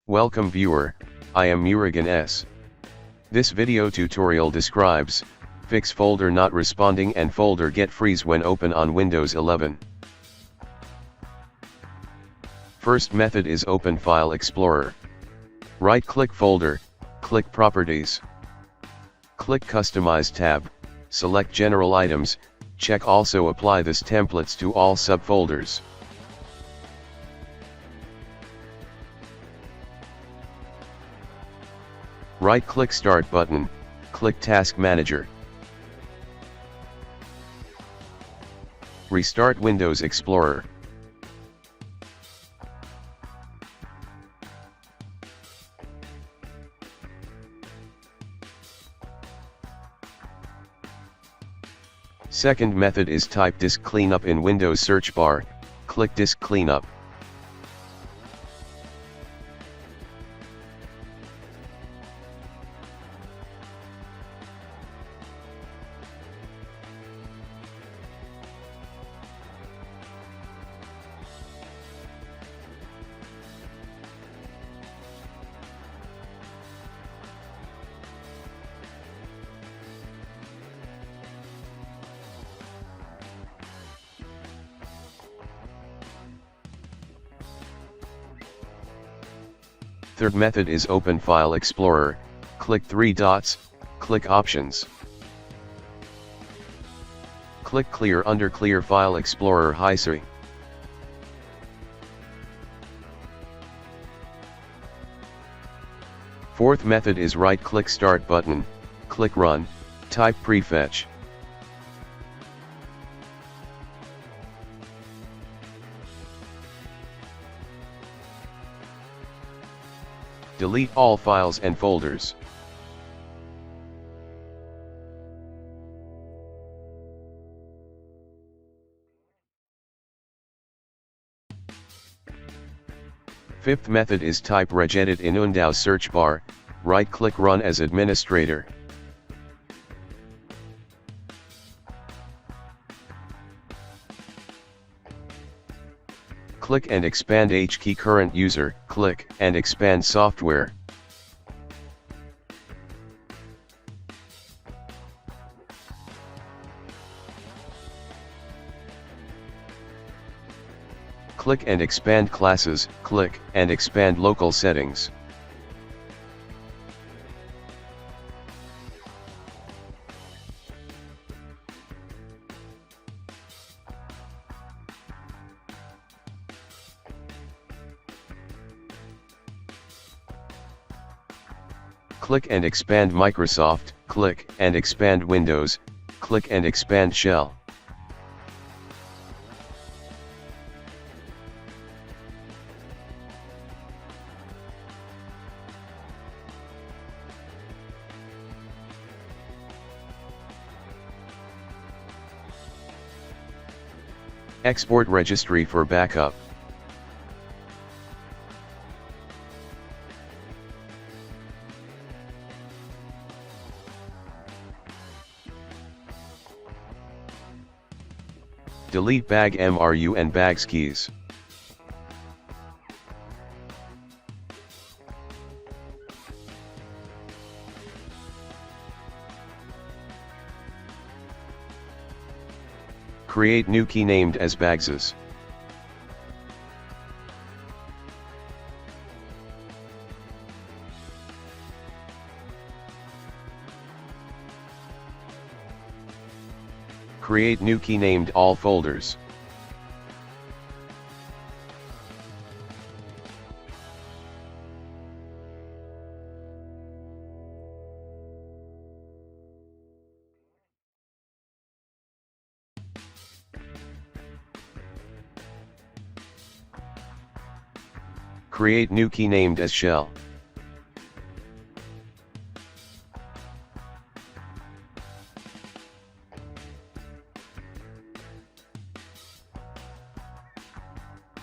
Welcome viewer, I am Murugan S. This video tutorial describes, fix folder not responding and folder get freeze when open on Windows 11. First method is open File Explorer. Right-click Folder, click Properties. Click Customize tab, select General Items, check also apply this templates to all subfolders. Right-click Start button, click Task Manager. Restart Windows Explorer. Second method is type disk cleanup in Windows search bar, click disk cleanup. Third method is open File Explorer, click three dots, click Options. Click Clear under Clear File Explorer History. Fourth method is right-click Start button, click Run, type Prefetch. Delete all files and folders. Fifth method is type regedit in Windows search bar, right-click Run as administrator. Click and expand H key current user, click and expand software. Click and expand classes, click and expand local settings. Click and expand Microsoft, click and expand Windows, click and expand Shell. Export Registry for backup. Delete bag MRU and bags keys. Create new key named as bagses. Create new key named all folders. Create new key named as shell.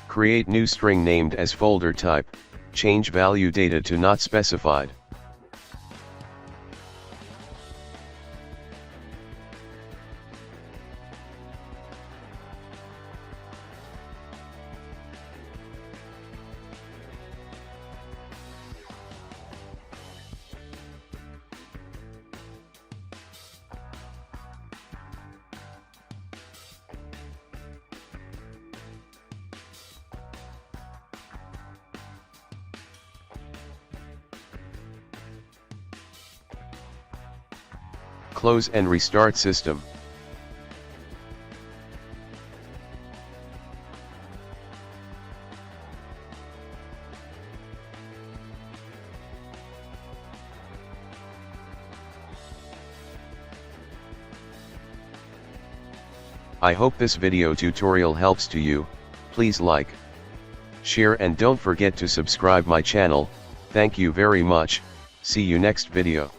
Create new string named as folder type, change value data to not specified. Close and restart system. I hope this video tutorial helps to you. Please like, share and don't forget to subscribe my channel. Thank you very much. See you next video.